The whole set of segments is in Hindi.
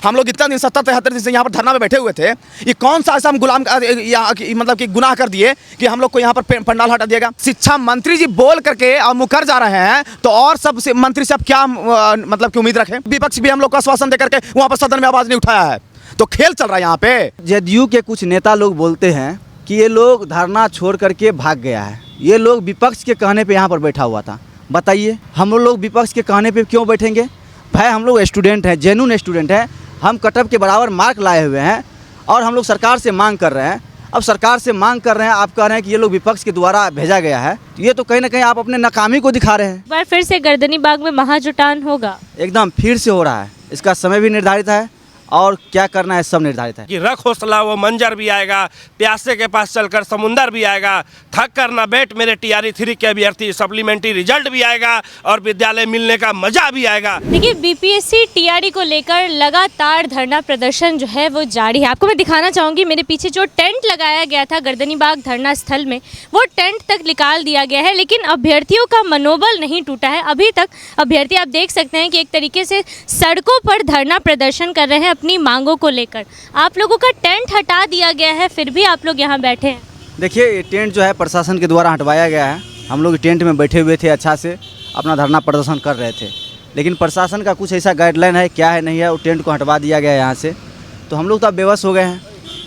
हम लोग इतना दिन 70-73 दिन से यहाँ पर धरना में बैठे हुए थे। ये कौन सा ऐसा हम गुलाम मतलब कि गुनाह कर दिए कि हम लोग को यहाँ पर पंडाल हटा दिएगा। शिक्षा मंत्री जी बोल करके और मुकर जा रहे हैं, तो और सब मंत्री से अब क्या मतलब कि उम्मीद रखें। विपक्ष भी हम लोग को आश्वासन देकर के वहाँ पर सदन में आवाज नहीं उठाया है, तो खेल चल रहा है यहाँ पे। जदयू के कुछ नेता लोग बोलते हैं कि ये लोग धरना छोड़ करके भाग गया है, ये लोग विपक्ष के कहने पे यहाँ पर बैठा हुआ था। बताइए हम लोग विपक्ष के कहने पे क्यों बैठेंगे? भाई हम लोग स्टूडेंट हैं, जेन्युइन स्टूडेंट हैं, हम कटअप के बराबर मार्क लाए हुए हैं और हम लोग सरकार से मांग कर रहे हैं। अब सरकार से मांग कर रहे हैं, आप कह रहे हैं कि ये लोग विपक्ष के द्वारा भेजा गया है, तो ये तो कहीं ना कहीं आप अपने नाकामी को दिखा रहे हैं। एक बार फिर से गर्दनी बाग में महाजुटान होगा, एकदम फिर से हो रहा है। इसका समय भी निर्धारित है और क्या करना है सब निर्धारित है। कि रख हौसला वो मंजर भी आएगा, प्यासे के पास चलकर समुंदर भी आएगा, थक कर ना बैठ मेरे TRE 3 के अभ्यर्थी, सप्लीमेंट्री रिजल्ट भी आएगा और विद्यालय मिलने का मजा भी आएगा। देखिए BPSC TRE को लेकर लगातार धरना प्रदर्शन जो है वो जारी है। आपको मैं दिखाना चाहूँगी, मेरे पीछे जो टेंट लगाया गया था गर्दनी बाग धरना स्थल में, वो टेंट तक निकाल दिया गया है, लेकिन अभ्यर्थियों का मनोबल नहीं टूटा है। अभी तक अभ्यर्थी आप देख सकते हैं कि एक तरीके से सड़कों पर धरना प्रदर्शन कर रहे हैं अपनी मांगों को लेकर। आप लोगों का टेंट हटा दिया गया है, फिर भी आप लोग यहाँ बैठे हैं। देखिए ये टेंट जो है प्रशासन के द्वारा हटवाया गया है। हम लोग टेंट में बैठे हुए थे, अच्छा से अपना धरना प्रदर्शन कर रहे थे, लेकिन प्रशासन का कुछ ऐसा गाइडलाइन है, क्या है नहीं है, वो टेंट को हटवा दिया गया है यहाँ से। तो हम लोग तो अब बेबस हो गए हैं,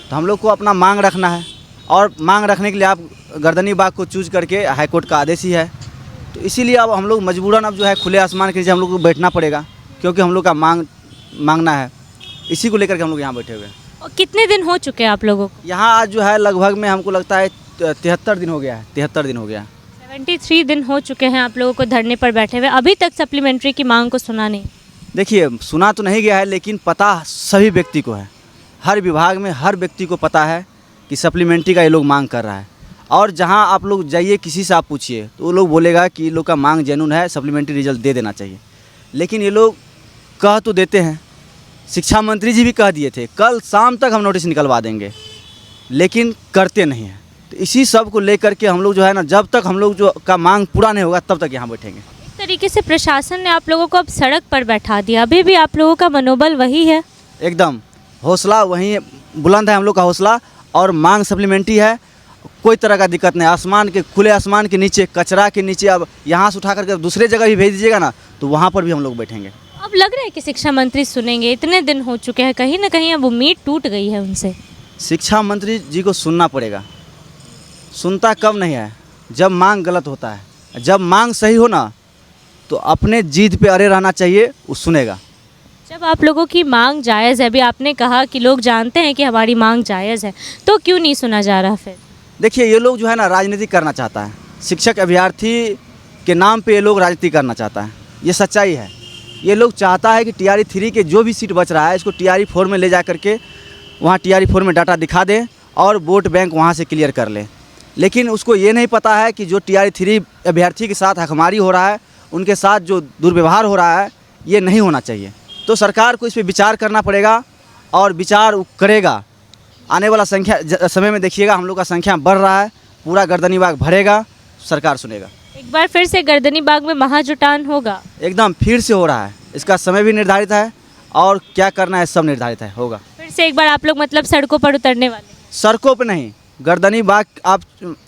तो हम लोग को अपना मांग रखना है और मांग रखने के लिए आप गर्दनी बाग को चूज करके हाईकोर्ट का आदेश ही है। तो इसीलिए अब हम लोग मजबूरन अब जो है खुले आसमान के नीचे हम लोग को बैठना पड़ेगा, क्योंकि हम लोग का मांगना है। इसी को लेकर के हम लोग यहाँ बैठे हुए हैं। और कितने दिन हो चुके हैं आप लोगों को? यहाँ आज जो है लगभग में हमको लगता है 73 दिन हो गया है। 73 दिन हो गया। 73 दिन हो चुके हैं आप लोगों को धरने पर बैठे हुए, अभी तक सप्लीमेंट्री की मांग को सुना नहीं। देखिए सुना तो नहीं गया है, लेकिन पता सभी व्यक्ति को है, हर विभाग में हर व्यक्ति को पता है कि सप्लीमेंट्री का ये लोग मांग कर रहा है। और जहाँ आप लोग जाइए किसी से आप पूछिए तो वो लोग बोलेगा कि ये लोग का मांग जेन्युइन है, सप्लीमेंट्री रिजल्ट दे देना चाहिए। लेकिन ये लोग कह तो देते हैं, शिक्षा मंत्री जी भी कह दिए थे कल शाम तक हम नोटिस निकलवा देंगे, लेकिन करते नहीं हैं। तो इसी सब को लेकर के हम लोग जो है ना, जब तक हम लोग जो का मांग पूरा नहीं होगा तब तक यहाँ बैठेंगे। इस तरीके से प्रशासन ने आप लोगों को अब सड़क पर बैठा दिया, अभी भी आप लोगों का मनोबल वही है? एकदम हौसला वहीं बुलंद है हम लोग का हौसला, और मांग सप्लीमेंट्री है, कोई तरह का दिक्कत नहीं। आसमान के खुले आसमान के नीचे, कचरा के नीचे, अब यहाँ से उठा करके दूसरे जगह भी भेज दीजिएगा ना, तो वहाँ पर भी हम लोग बैठेंगे। अब लग रहा है कि शिक्षा मंत्री सुनेंगे, इतने दिन हो चुके हैं, कहीं ना कहीं अब उम्मीद टूट गई है उनसे। शिक्षा मंत्री जी को सुनना पड़ेगा। सुनता कब नहीं है? जब मांग गलत होता है। जब मांग सही हो ना, तो अपने जिद पे अड़े रहना चाहिए, वो सुनेगा। जब आप लोगों की मांग जायज़ है, अभी आपने कहा कि लोग जानते हैं कि हमारी मांग जायज़ है, तो क्यों नहीं सुना जा रहा फिर? देखिए ये लोग जो है ना राजनीति करना चाहता है, शिक्षक अभ्यर्थी के नाम पे ये लोग राजनीति करना चाहता है, ये सच्चाई है। ये लोग चाहता है कि TRE 3 के जो भी सीट बच रहा है इसको TRE 4 में ले जा करके वहाँ TRE 4 में डाटा दिखा दे और वोट बैंक वहाँ से क्लियर कर ले। लेकिन उसको ये नहीं पता है कि जो TRE 3 अभ्यर्थी के साथ हकमारी हो रहा है, उनके साथ जो दुर्व्यवहार हो रहा है, ये नहीं होना चाहिए। तो सरकार को इस पर विचार करना पड़ेगा और विचार करेगा। आने वाला समय में देखिएगा हम लोग का संख्या बढ़ रहा है, पूरा गर्दनी बाग भरेगा, सरकार सुनेगा। एक बार फिर से गर्दनी बाग में महाजुटान होगा, एकदम फिर से हो रहा है। इसका समय भी निर्धारित है और क्या करना है सब निर्धारित है, होगा। फिर से एक बार आप लोग मतलब सड़कों पर उतरने वाले? सड़कों पे नहीं, गर्दनी बाग आप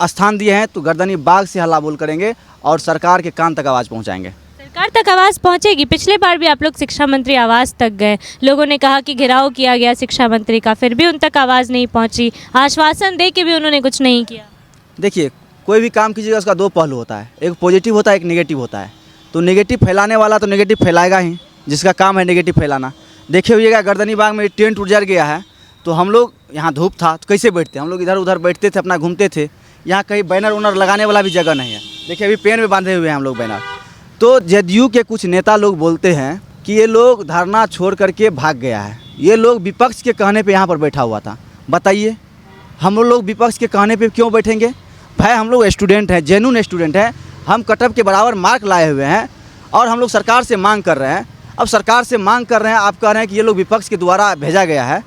स्थान दिए हैं तो गर्दनी बाग से हल्ला बोल करेंगे और सरकार के कान तक आवाज़ पहुंचाएंगे। सरकार तक आवाज़ पहुंचेगी। पिछले बार भी आप लोग शिक्षा मंत्री आवास तक गए, लोगों ने कहा कि घेराव किया गया शिक्षा मंत्री का, फिर भी उन तक आवाज़ नहीं पहुंची, आश्वासन दे के भी उन्होंने कुछ नहीं किया। देखिए कोई भी काम कीजिएगा उसका दो पहलू होता है, एक पॉजिटिव होता है, एक नेगेटिव होता है। तो नेगेटिव फैलाने वाला तो नेगेटिव फैलाएगा ही, जिसका काम है नेगेटिव फैलाना। देखे हुइएगा गर्दनी बाग में टेंट उजड़ गया है, तो हम लोग यहाँ धूप था तो कैसे बैठते, हम लोग इधर उधर बैठते थे, अपना घूमते थे। यहाँ कहीं बैनर वैनर लगाने वाला भी जगह नहीं है। देखिए अभी पेन में बांधे हुए हैं हम लोग बैनर। तो जदयू के कुछ नेता लोग बोलते हैं कि ये लोग धरना छोड़ करके भाग गया है, ये लोग विपक्ष के कहने पे यहाँ पर बैठा हुआ था। बताइए हम लोग विपक्ष के कहने पे क्यों बैठेंगे? भाई हम लोग स्टूडेंट हैं, जेन्युइन स्टूडेंट हैं, हम कटअप के बराबर मार्क लाए हुए हैं और हम लोग सरकार से मांग कर रहे हैं। अब सरकार से मांग कर रहे हैं, आप कह रहे हैं कि ये लोग विपक्ष के द्वारा भेजा गया है,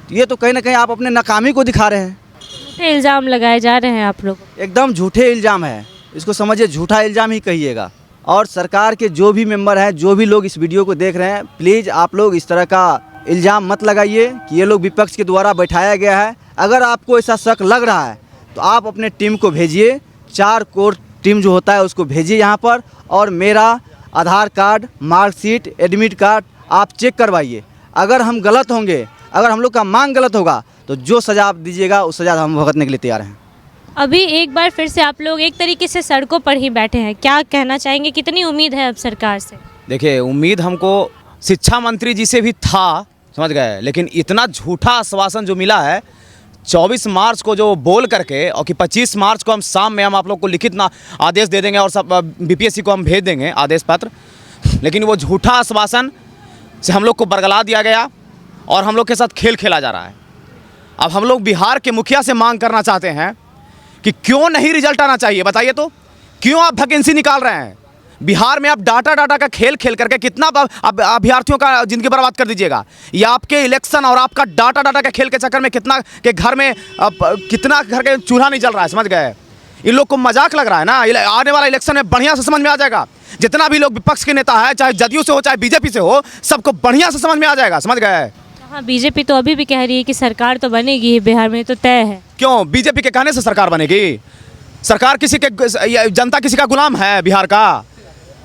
तो ये तो कहीं ना कहीं आप अपने नाकामी को दिखा रहे हैं। झूठे इल्ज़ाम लगाए जा रहे हैं आप लोग। एकदम झूठे इल्ज़ाम है, इसको समझिए झूठा इल्ज़ाम ही कहिएगा। और सरकार के जो भी मेंबर हैं, जो भी लोग इस वीडियो को देख रहे हैं, प्लीज़ आप लोग इस तरह का इल्ज़ाम मत लगाइए कि ये लोग विपक्ष के द्वारा बैठाया गया है। अगर आपको ऐसा शक लग रहा है तो आप अपने टीम को भेजिए, 4 कोर टीम जो होता है उसको भेजिए यहाँ पर, और मेरा आधार कार्ड, मार्कशीट, एडमिट कार्ड आप चेक करवाइए। अगर हम गलत होंगे, अगर हम लोग का मांग गलत होगा तो जो सज़ा आप दीजिएगा उस सज़ा हम भुगतने के लिए तैयार हैं। अभी एक बार फिर से आप लोग एक तरीके से सड़कों पर ही बैठे हैं, क्या कहना चाहेंगे, कितनी उम्मीद है अब सरकार से? देखिए, उम्मीद हमको शिक्षा मंत्री जी से भी था, समझ गए, लेकिन इतना झूठा आश्वासन जो मिला है 24 मार्च को जो बोल करके, और कि 25 मार्च को हम शाम में हम आप लोग को लिखित ना आदेश दे देंगे और सब बीपीएससी को हम भेज देंगे आदेश पत्र, लेकिन वो झूठा आश्वासन से हम लोग को बरगला दिया गया और हम लोग के साथ खेल खेला जा रहा है। अब हम लोग बिहार के मुखिया से मांग करना चाहते हैं कि क्यों नहीं रिजल्ट आना चाहिए, बताइए तो, क्यों आप वैकेंसी निकाल रहे हैं? बिहार में आप डाटा का खेल खेल करके कितना अभ्यर्थियों का ज़िंदगी बर्बाद कर दीजिएगा। ये आपके इलेक्शन और आपका डाटा का खेल के चक्कर में कितना के घर में कितना घर के चूल्हा नहीं जल रहा है, समझ गए? इन लोग को मजाक लग रहा है ना। आने वाला इलेक्शन में बढ़िया से समझ में आ जाएगा। जितना भी लोग विपक्ष के नेता है, चाहे जदयू से हो चाहे बीजेपी से हो, सबको बढ़िया से समझ में आ जाएगा, समझ गए? हाँ, बीजेपी तो अभी भी कह रही है कि सरकार तो बनेगी ही, बिहार में तो तय है। क्यों बीजेपी के कहने से सरकार बनेगी? सरकार किसी के, जनता किसी का गुलाम है? बिहार का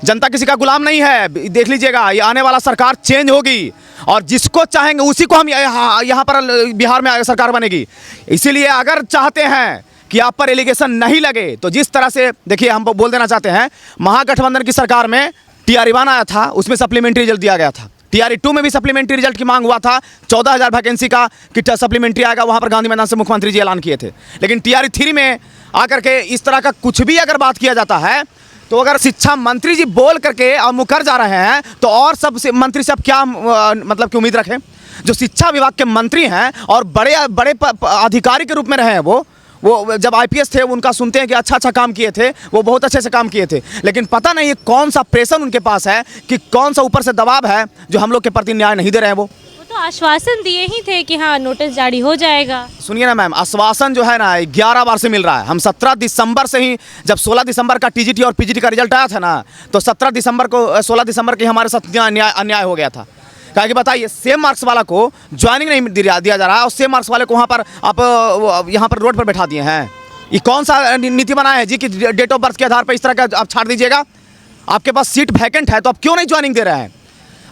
जनता किसी का गुलाम नहीं है। देख लीजिएगा, ये आने वाला सरकार चेंज होगी और जिसको चाहेंगे उसी को हम यहाँ पर बिहार में सरकार बनेगी। इसीलिए अगर चाहते हैं कि आप पर एलिगेशन नहीं लगे तो जिस तरह से, देखिए, हम बोल देना चाहते हैं, महागठबंधन की सरकार में TRE-1 आया था, उसमें सप्लीमेंट्री रिजल्ट दिया गया था। TRE-2 में भी सप्लीमेंट्री रिजल्ट की मांग हुआ था, 14,000 वैकेंसी का किट सप्लीमेंट्री आएगा, वहाँ पर गांधी मैदान से मुख्यमंत्री जी ऐलान किए थे। लेकिन TRE-3 में आकर के इस तरह का कुछ भी अगर बात किया जाता है तो अगर शिक्षा मंत्री जी बोल करके और मुकर जा रहे हैं तो और सब मंत्री से अब क्या मतलब की उम्मीद रखें? जो शिक्षा विभाग के मंत्री हैं और बड़े अधिकारी के रूप में रहे हैं, वो जब IPS थे उनका सुनते हैं कि अच्छा काम किए थे, वो बहुत अच्छे से काम किए थे, लेकिन पता नहीं कौन सा प्रेशर उनके पास है कि कौन सा ऊपर से दबाव है जो हम लोग के प्रति न्याय नहीं दे रहे हैं। वो तो आश्वासन दिए ही थे कि हाँ नोटिस जारी हो जाएगा। सुनिए ना मैम, आश्वासन जो है ना 11 बार से मिल रहा है। हम 17 दिसंबर से ही, जब 16 दिसंबर का TGT और PGT का रिजल्ट आया था ना, तो 16 दिसंबर के हमारे साथ अन्याय हो गया था। क्या कि बताइए, सेम मार्क्स वाला को ज्वाइनिंग नहीं दिया जा रहा है और सेम मार्क्स वाले को वहाँ पर आप यहाँ पर रोड पर बैठा दिए हैं। ये कौन सा नीति बनाया है जी कि डेट ऑफ बर्थ के आधार पर इस तरह का आप छाड़ दीजिएगा? आपके पास सीट वैकेंट है तो आप क्यों नहीं ज्वाइनिंग दे रहे हैं?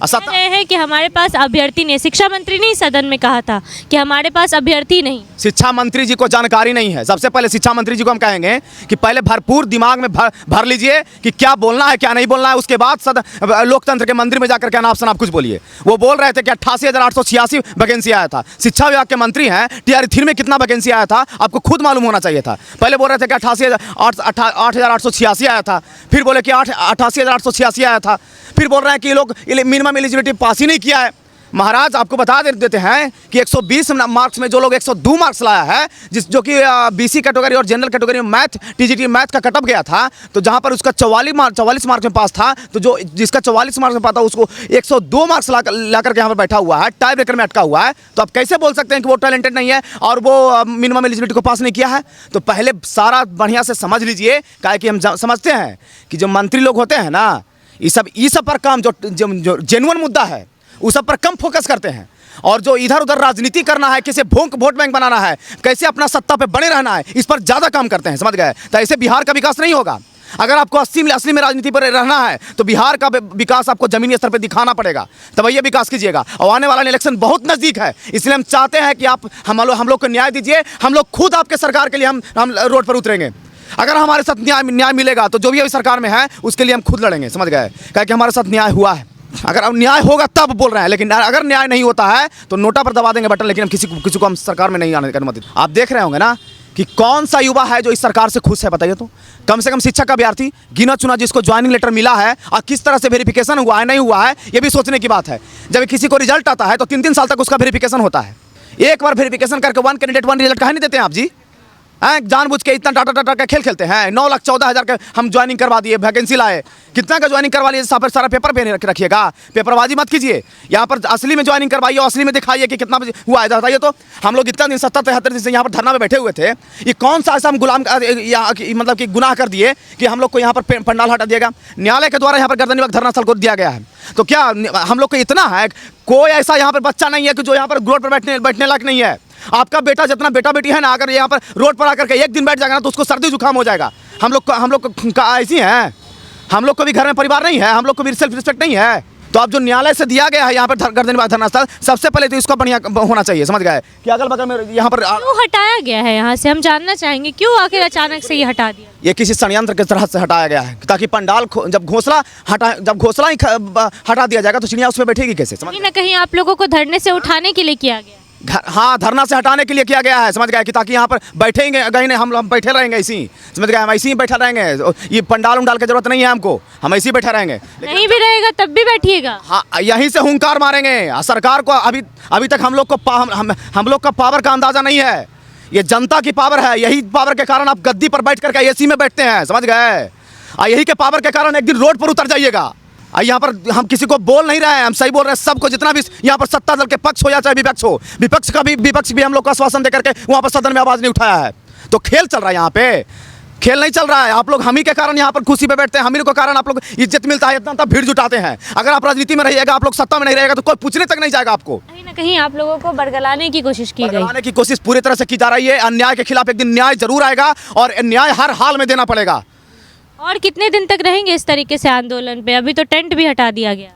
कह रहे हैं कि हमारे पास अभ्यर्थी नहीं, शिक्षा मंत्री ने सदन में कहा था कि हमारे पास अभ्यर्थी नहीं। शिक्षा मंत्री जी को जानकारी नहीं है। सबसे पहले शिक्षा मंत्री जी को हम कहेंगे कि पहले भरपूर दिमाग में भर लीजिए कि क्या बोलना है क्या नहीं बोलना है, उसके बाद लोकतंत्र के मंदिर में जाकर के अनाप शनाप कुछ बोलिए। वो बोल रहे थे कि 88,886 वैकेंसी आया था। शिक्षा विभाग के मंत्री हैं, TRE-3 में कितना वैकेंसी आया था आपको खुद मालूम होना चाहिए था। पहले बोल रहे थे कि 88,886 आया था, फिर बोले कि 88,886 आया था, फिर बोल रहे हैं कि ये लोग मिनिमम एलिजिबिलिटी पास ही नहीं किया है। महाराज, आपको बता देते हैं कि 120 मार्क्स में जो लोग 102 मार्क्स लाया है, जो कि BC कैटेगरी और जनरल कैटेगरी में मैथ, TGT मैथ का कटअप गया था, तो जहां पर उसका 44 मार्क्स में पास था, तो जो जिसका 44 मार्क्स में पास था उसको 102 मार्क्स ला करके यहाँ पर बैठा हुआ है, टाई ब्रेकर में अटका हुआ है। तो आप कैसे बोल सकते हैं कि वो टैलेंटेड नहीं है और वो मिनिमम एलिजिबिलिटी को पास नहीं किया है? तो पहले सारा बढ़िया से समझ लीजिए, क्या कि हम समझते हैं कि जो मंत्री लोग होते हैं ना, ये सब पर काम जो जेन्युइन मुद्दा है उस सब पर कम फोकस करते हैं, और जो इधर उधर राजनीति करना है, कैसे वोट बैंक बनाना है, कैसे अपना सत्ता पे बने रहना है, इस पर ज़्यादा काम करते हैं, समझ गए? तो ऐसे बिहार का विकास नहीं होगा। अगर आपको असली में राजनीति पर रहना है तो बिहार का विकास आपको जमीनी स्तर पर दिखाना पड़ेगा, तब ये विकास कीजिएगा। और आने वाला इलेक्शन बहुत नज़दीक है, इसलिए हम चाहते हैं कि आप हम लोग को न्याय दीजिए। हम लोग खुद आपके सरकार के लिए हम रोड पर उतरेंगे। अगर हमारे साथ न्याय मिलेगा तो जो भी अभी सरकार में है उसके लिए हम खुद लड़ेंगे, समझ गए? क्या कि हमारे साथ न्याय हुआ है। अगर अब न्याय होगा तब बोल रहे हैं, लेकिन अगर न्याय नहीं होता है तो नोटा पर दबा देंगे बटन, लेकिन हम किसी को हम सरकार में नहीं आने की अनुमति। आप देख रहे होंगे ना कि कौन सा युवा है जो इस सरकार से खुश है, बताइए तो। कम से कम शिक्षक का अभ्यर्थी गिना चुना जिसको ज्वाइनिंग लेटर मिला है और किस तरह से वेरिफिकेशन हुआ है नहीं हुआ है, ये भी सोचने की बात है। जब किसी को रिजल्ट आता है तो 3-3 साल तक उसका वेरिफिकेशन होता है। एक बार वेरिफिकेशन करके 1 कैंडिडेट 1 रिजल्ट कहाँ नहीं देते हैं आप जी? हैं जानबूझ के इतना डाटा डाटा का खेल खेलते हैं। 9,14,000 का हम ज्वाइनिंग करवा दिए, वैकेंसी लाए, कितना का ज्वाइनिंग करवा लिए, सारा पेपर पे रखिएगा, पेपरबाजी मत कीजिए। यहाँ पर असली में ज्वाइनिंग करवाइए, असली में दिखाइए कि कितना हुआ है बताइए। तो हम लोग इतना दिन 70-73 दिन से यहाँ पर धरना में बैठे हुए थे, ये कौन सा ऐसा हम गुलाम मतलब कि गुनाह कर दिए कि हम लोग को यहाँ पर पंडाल हटा दिएगा। न्यायालय के द्वारा यहाँ पर गर्दनीबाग धरना स्थल को दिया गया है, तो क्या हम लोग को इतना है? कोई ऐसा यहाँ पर बच्चा नहीं है कि जो यहाँ पर रोड पर बैठने लायक नहीं है। आपका बेटा जितना बेटा बेटी है ना, अगर यहाँ पर रोड पर आकर के एक दिन बैठ जाएगा ना तो उसको सर्दी जुकाम हो जाएगा। हम लोग ऐसी हैं, हम लोग को भी घर में परिवार नहीं है, हम लोग को भी सेल्फ रिस्पेक्ट नहीं है। तो अब जो न्यायालय से दिया गया है यहाँ पर गर्दनीबाग धरना स्थल, सबसे पहले तो इसका बढ़िया होना चाहिए, समझ गए कि अगल बगल में यहाँ पर क्यों हटाया गया है यहाँ से, हम जानना चाहेंगे क्यों आखिर अचानक से ये हटा दिया। ये किसी षड्यंत्र के तरह से हटाया गया है, ताकि पंडाल जब घोंसला ही हटा दिया जाएगा तो चिड़िया उसमें बैठेगी कैसे? समझ कहीं ना कहीं आप लोगों को धरने से उठाने के लिए किया गया। हाँ, धरना से हटाने के लिए किया गया है, समझ गए, कि ताकि यहाँ पर बैठेंगे कहीं नहीं, हम बैठे रहेंगे ऐसे ही, समझ गए, हम ऐसे ही बैठा रहेंगे। ये पंडाल उंडाल की जरूरत नहीं है हमको, हम ऐसे ही बैठे रहेंगे। नहीं भी रहेगा तब भी बैठिएगा। हाँ, यहीं से हुंकार मारेंगे सरकार को। अभी तक हम लोग का पावर का अंदाजा नहीं है, ये जनता की पावर है। यही पावर के कारण आप गद्दी पर बैठ करके एसी में बैठते हैं, समझ गए। यही के पावर के कारण एक दिन रोड पर उतर जाइएगा। यहाँ पर हम किसी को बोल नहीं रहे हैं, हम सही बोल रहे हैं। सबको जितना भी यहाँ पर सत्ता दल के पक्ष हो या चाहे विपक्ष हो, विपक्ष भी हम लोग को आश्वासन देकर के वहाँ पर सदन में आवाज़ नहीं उठाया है। तो खेल चल रहा है यहाँ पे, खेल नहीं चल रहा है। आप लोग हम ही के कारण यहाँ पर खुशी पे बैठते हैं, हम ही के कारण आप लोग इज्जत मिलता है, इतना भीड़ जुटाते हैं। अगर आप राजनीति में रहिएगा, आप लोग सत्ता में नहीं रहेगा तो कोई पूछने तक नहीं जाएगा आपको। कहीं ना कहीं आप लोगों को बरगलाने की कोशिश की गई। बरगलाने की कोशिश पूरी तरह से की जा रही है। अन्याय के खिलाफ एक दिन न्याय जरूर आएगा और न्याय हर हाल में देना पड़ेगा। और कितने दिन तक रहेंगे इस तरीके से आंदोलन पे? अभी तो टेंट भी हटा दिया गया।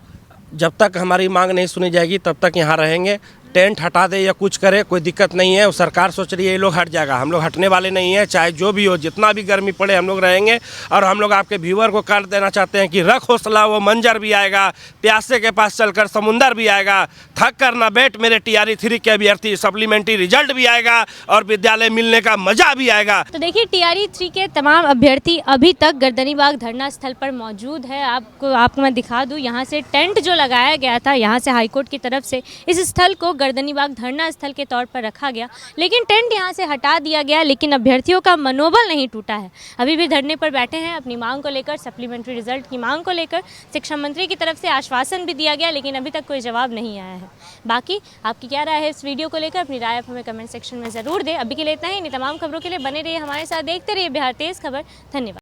जब तक हमारी मांग नहीं सुनी जाएगी तब तक यहाँ रहेंगे। टेंट हटा दे या कुछ करे कोई दिक्कत नहीं है, वो सरकार सोच रही है ये लोग हट जाएगा, हम लोग हटने वाले नहीं हैं। चाहे जो भी हो, जितना भी गर्मी पड़े, हम लोग रहेंगे। और हम लोग आपके व्यूअर को कर देना चाहते हैं कि रख हौसला, वो मंजर भी आएगा, प्यासे के पास चलकर समुंदर भी आएगा, थक कर ना बैठ मेरे TRE 3 के अभ्यर्थी, सप्लीमेंट्री रिजल्ट भी आएगा और विद्यालय मिलने का मजा भी आएगा। तो देखिए, TRE 3 के तमाम अभ्यर्थी अभी तक गर्दनीबाग धरना स्थल पर मौजूद है। आपको मैं दिखा दूँ, यहाँ से टेंट जो लगाया गया था, यहाँ से हाईकोर्ट की तरफ से इस स्थल को गर्दनीबाग धरना स्थल के तौर पर रखा गया, लेकिन टेंट यहाँ से हटा दिया गया। लेकिन अभ्यर्थियों का मनोबल नहीं टूटा है, अभी भी धरने पर बैठे हैं अपनी मांग को लेकर, सप्लीमेंट्री रिजल्ट की मांग को लेकर। शिक्षा मंत्री की तरफ से आश्वासन भी दिया गया, लेकिन अभी तक कोई जवाब नहीं आया है। बाकी आपकी क्या राय है इस वीडियो को लेकर? अपनी राय आप हमें कमेंट सेक्शन में ज़रूर दें। अभी के लिए इतना ही। तमाम खबरों के लिए बने रहिए हमारे साथ, देखते रहिए बिहार तेज़ खबर। धन्यवाद।